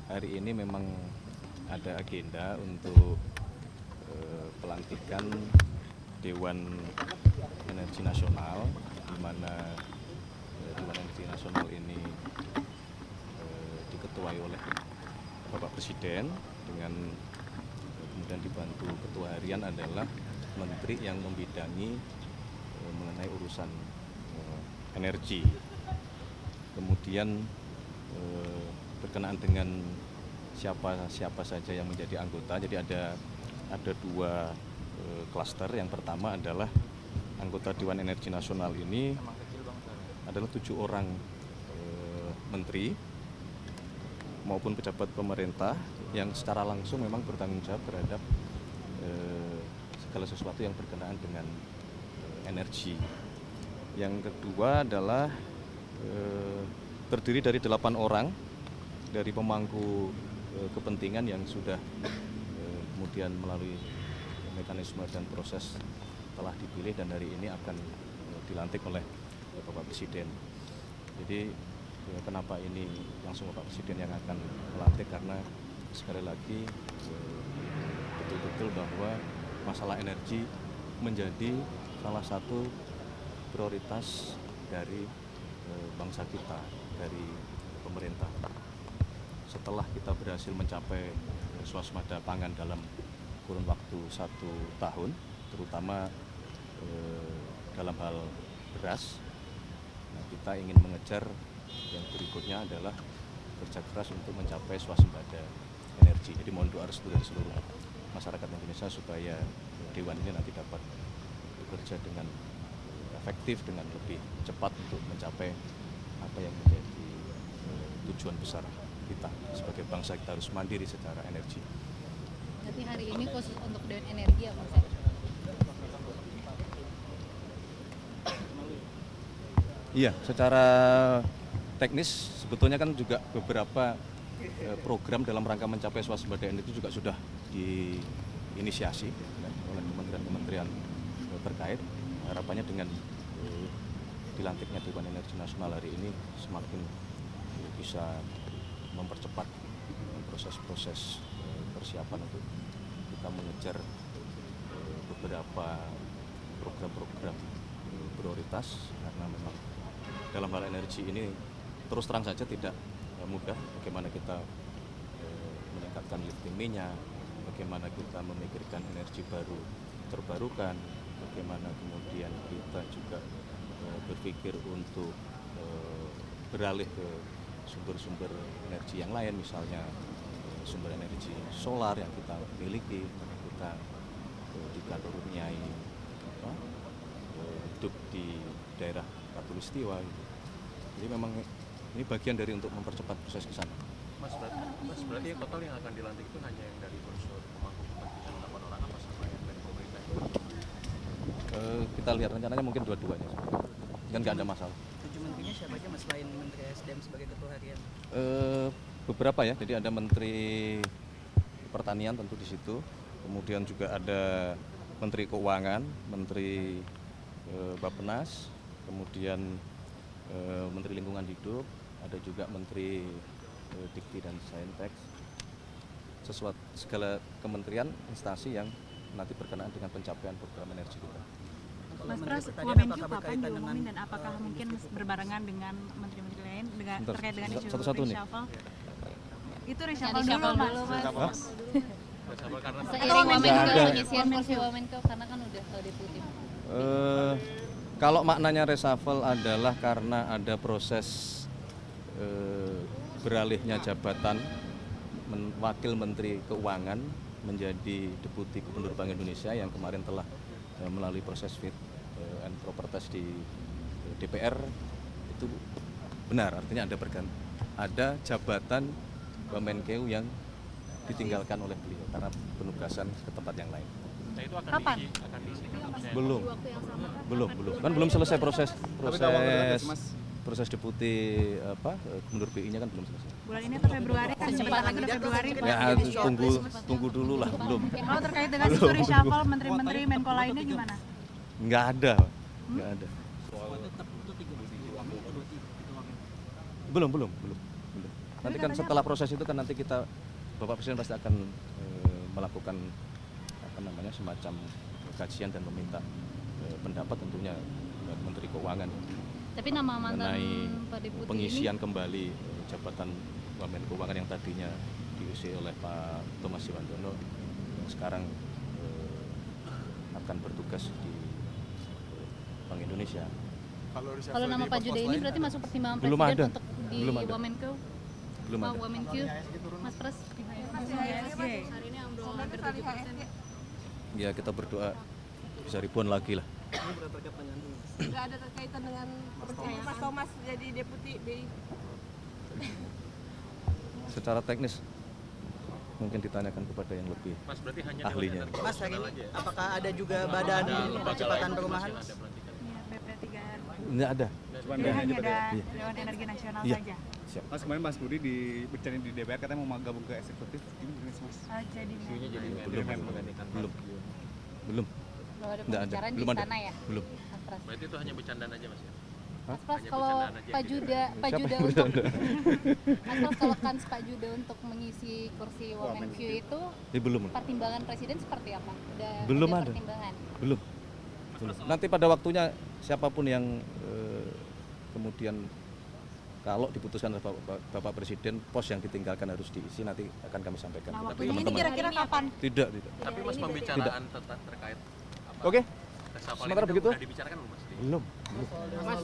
hari ini memang ada agenda untuk pelantikan Dewan Energi Nasional, di mana Dewan Energi Nasional ini diketuai oleh Bapak Presiden dengan kemudian dibantu ketua harian adalah menteri yang membidangi mengenai urusan energi. Kemudian berkenaan dengan siapa saja yang menjadi anggota, jadi ada dua klaster. Yang pertama adalah anggota Dewan Energi Nasional ini adalah 7 orang menteri maupun pejabat pemerintah yang secara langsung memang bertanggung jawab terhadap segala sesuatu yang berkenaan dengan energi. Yang kedua adalah terdiri dari 8 orang dari pemangku kepentingan yang sudah kemudian melalui mekanisme dan proses telah dipilih dan hari ini akan dilantik oleh Bapak Presiden. Jadi kenapa ini langsung Bapak Presiden yang akan melantik, karena sekali lagi betul-betul bahwa masalah energi menjadi salah satu prioritas dari bangsa kita, dari pemerintah. Setelah kita berhasil mencapai swasembada pangan dalam kurun waktu 1 tahun, terutama dalam hal beras, nah, kita ingin mengejar yang berikutnya adalah kerja keras untuk mencapai swasembada energi. Jadi mohon doa restu dari seluruh masyarakat Indonesia supaya Dewan ini nanti dapat bekerja dengan efektif, dengan lebih cepat untuk mencapai apa yang menjadi tujuan besar kita sebagai bangsa. Kita harus mandiri secara energi. Jadi hari ini khusus untuk Dewan Energi ya Mas? Iya, secara teknis sebetulnya kan juga beberapa program dalam rangka mencapai swasembada energi juga sudah diinisiasi oleh kementerian-kementerian terkait. Harapannya dengan dilantiknya Dewan Energi Nasional hari ini semakin bisa mempercepat proses-proses persiapan untuk kita mengejar beberapa program-program prioritas, karena memang dalam hal energi ini terus terang saja tidak mudah. Bagaimana kita meningkatkan lifting minyak, bagaimana kita memikirkan energi baru terbarukan, bagaimana kemudian kita juga berpikir untuk beralih ke sumber-sumber energi yang lain, misalnya sumber energi solar yang kita miliki, kita dikaruniai hidup di daerah Katulistiwa. Jadi memang ini bagian dari untuk mempercepat proses ke sana. Mas, berarti total yang akan dilantik itu hanya yang dari unsur pemangku kepentingan 8 orang apa sama yang dari pemerintah? Kita lihat rencananya mungkin dua-duanya, kan nggak ada masalah. 7 menterinya siapa aja Mas, selain Menteri SDM sebagai ketua harian? Beberapa ya, jadi ada Menteri Pertanian tentu di situ, kemudian juga ada Menteri Keuangan, Menteri Bappenas, kemudian Menteri Lingkungan Hidup, ada juga Menteri Dikti dan Saintek, segala kementerian instansi yang nanti berkenaan dengan pencapaian program energi kita. Mas Pras, Wamenkyu kapan diumumin dan apakah mungkin berbarengan dengan menteri-menteri lain terkait dengan isu reshuffle? Itu reshuffle dulu Mas. Seiring pengisian kursi Wamenkyu karena kan udah deputi. Kalau maknanya reshuffle adalah karena ada proses beralihnya jabatan Wakil Menteri Keuangan menjadi Deputi Gubernur Bank Indonesia yang kemarin telah melalui proses fit and proper test di DPR, itu benar, artinya ada jabatan Wamenkeu yang ditinggalkan oleh beliau karena penugasan ke tempat yang lain. Nah itu akan Kapan? diisi Belum, kan belum selesai proses deputi Gubernur BI-nya kan belum selesai. Bulan ini atau Februari kan, sebentar lagi udah Februari. Ya tunggu dulu lah, belum. Kalau terkait dengan isu reshuffle menteri-menteri Menko lainnya gimana? Nggak ada. Belum. Nanti kan setelah proses itu kan nanti kita Bapak Presiden pasti akan melakukan semacam kajian dan meminta pendapat tentunya Menteri Keuangan Tapi nama mantan mengenai Pak Deputi pengisian kembali jabatan Wamen Keuangan yang tadinya diisi oleh Pak Thomas Siwandono yang sekarang akan bertugas di Bank Indonesia. Kalau nama Pak Jude ini berarti masuk pertimbangan Belum Presiden ada. untuk di Belum ada. Wamenkeu? Belum ada. Wamenkeu, Mas Pres? Ya kita berdoa bisa ribuan lagi lah. Nggak ada terkaitan dengan Mas Thomas jadi deputi BI. Secara teknis mungkin ditanyakan kepada yang lebih Mas berarti hanya ahlinya. Dewan Energi Mas, hari Nasional ini aja ya? apakah ada juga badan Lembaga percepatan lain perumahan? masih ada pelantikan? Iya, BP3R. Nggak ada. Jadi hanya ada Iya. Dewan Energi Nasional Iya. saja. Siap. Mas, kemarin Mas Budi dibicarain di DPR katanya mau gabung ke eksekutif, ini benar sih Mas? Jadi Isunya jadi Belum. Menhan menggantikan Belum. Pak Giung. Belum. Belum ada Nggak ada. pembicaraan di Belum ada. sana ya? Belum. Mas Pres. Berarti itu hanya bercandaan aja Mas ya? Mas Pras, Hanya kalau bercandaan aja Pak gitu. Juda Siapa yang untuk Mas Pras, kalau kans Pak Juda untuk mengisi kursi Wamenkeu itu Belum. pertimbangan Presiden seperti apa? Belum ada ada. pertimbangan. Belum. Nanti pada waktunya siapapun yang kemudian kalau diputuskan oleh Bapak Presiden, pos yang ditinggalkan harus diisi, nanti akan kami sampaikan Nah, kepada waktunya ini teman-teman. kira-kira kapan? Tidak. Tapi Mas pembicaraan tetap terkait apa? Oke. reshuffle Sementara ini begitu? udah dibicarakan belum Mas? Belum. Mas